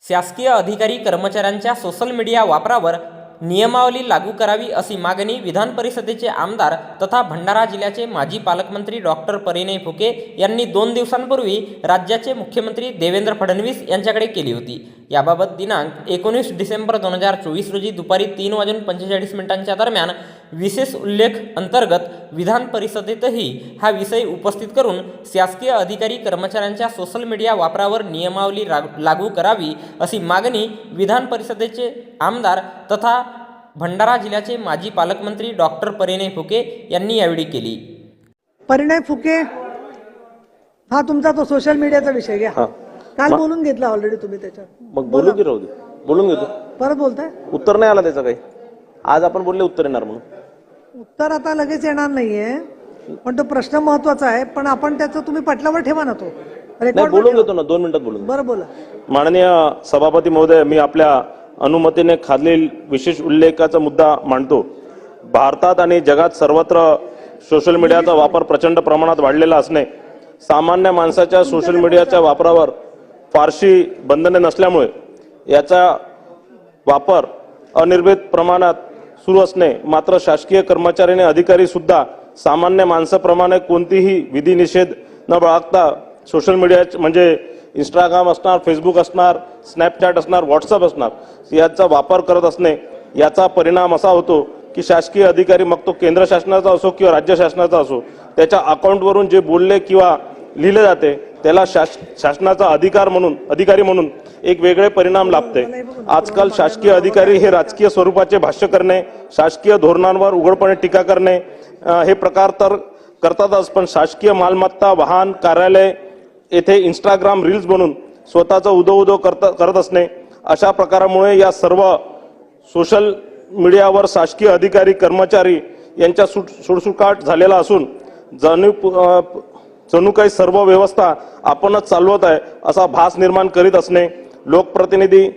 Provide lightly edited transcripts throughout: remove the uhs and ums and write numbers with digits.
शासकीय अधिकारी कर्मचाऱ्यांच्या सोशल मीडिया वापरावर नियमावली लागू करावी अशी मागणी विधान परिषदेचे आमदार तथा भंडारा जिल्ह्याचे माजी पालकमंत्री डॉक्टर परिणय फुके यांनी 2 दिवसांपूर्वी राज्याचे मुख्यमंत्री देवेंद्र फडणवीस यांच्याकडे केली होती। याबाबत दिनांक 19 डिसेंबर 2024 रोजी दुपारी 3:45 दरम्यान विशेष उल्लेख अंतर्गत विधान परिषदेतही हा विषय उपस्थित करून शासकीय अधिकारी कर्मचाऱ्यांच्या सोशल मीडिया वापरावर नियमावली लागू करावी अशी मागणी विधान परिषदेचे आमदार तथा भंडारा जिल्ह्याचे माजी पालकमंत्री डॉक्टर परिणय फुके यांनी यावेळी केली। परिणय फुके, हा तुमचा तो सोशल मीडियाचा विषय घ्या। काल बोलून घेतला ऑलरेडी तुम्ही त्याच्यात। मग बोलू की राहू दे, बोलून घेतो। परत बोलताय? उत्तर नाही आला त्याचं काही। आज आपण बोलले उत्तर येणार म्हणून। उत्तर आता लगेच येणार नाहीये, पण तो प्रश्न महत्वाचा आहे। पण आपण त्याचं तुम्ही पटलावर ठेवा ना, तो नाही बोलून घेतो ना, 2 मिनिटात बोलून। बरं बोला। माननीय सभापती महोदय, मी आपल्या अनुमतीने खालील विशेष उल्लेखाचा मुद्दा मांडतो। भारतात आणि जगात सर्वत्र सोशल मीडियाचा वापर प्रचंड प्रमाणात वाढलेला असणे, सामान्य माणसाच्या सोशल मीडियाच्या वापरावर फारशी बंधने नसल्यामुळे याचा वापर अनिर्भित प्रमाणात सुरू असणे, मात्र शासकीय कर्मचारी आणि अधिकारी सुद्धा सामान्य माणसाप्रमाणे कोणतीही विधी निषेध न बाळगता सोशल मीडिया म्हणजे इंस्टाग्राम असणार, फेसबुक असणार, स्नॅपचॅट असणार, व्हॉट्सअप असणार याचा वापर करत असणे, याचा परिणाम असा होतो की शासकीय अधिकारी, मग तो केंद्र शासनाचा असो किंवा राज्य शासनाचा असो, त्याच्या अकाउंटवरून जे बोलले किंवा लिहिले जाते त्याला शासनाचा अधिकारी म्हणून एक वेगळे परिणाम लाभते। आजकाल शासकीय अधिकारी हे राजकीय स्वरूपाचे भाष्य करणे, शासकीय धोरणांवर उघडपणे टीका करणे हे प्रकार तर करतातच, पण शासकीय मालमत्ता, वाहन, कार्यालय येथे इंस्टाग्राम रील्स बनवून स्वतःचा उदो करत असणे, अशा प्रकारामुळे या सर्व सोशल मीडियावर शासकीय अधिकारी कर्मचारी यांच्या सुटसुकाट झालेला असून जणू काही सर्व व्यवस्था आपणच चालवत आहे असा भास निर्माण करीत असणे, लोकप्रतिनिधी,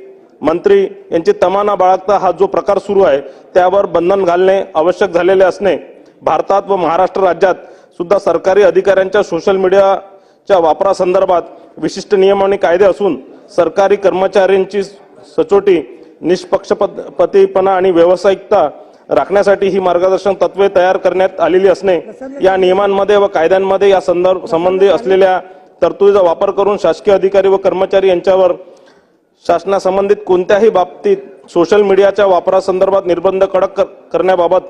मंत्री यांची तमाना बाळगता हा जो प्रकार सुरू आहे त्यावर बंधन घालणे आवश्यक झालेले असणे, भारतात व महाराष्ट्र राज्यात सुद्धा सरकारी अधिकाऱ्यांच्या सोशल मीडियाच्या वापरासंदर्भात विशिष्ट नियम आणि कायदे असून सरकारी कर्मचाऱ्यांची सचोटी, निष्पक्षपातीपणा आणि व्यावसायिकता राखण्यासाठी ही मार्गदर्शक तत्वे तयार करण्यात आलेली असणे, या नियमांमध्ये व कायद्यांमध्ये या संबंधी असलेल्या तरतुदीचा वापर करून शासकीय अधिकारी व कर्मचारी यांच्यावर शासनासंबंधित कोणत्याही बाबतीत सोशल मीडियाच्या वापरासंदर्भात निर्बंध कडक करण्याबाबत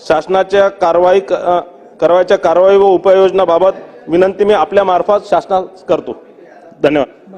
शासनाच्या कारवाई व उपाययोजनाबाबत विनंती मी आपल्या मार्फत शासनास करतो। धन्यवाद।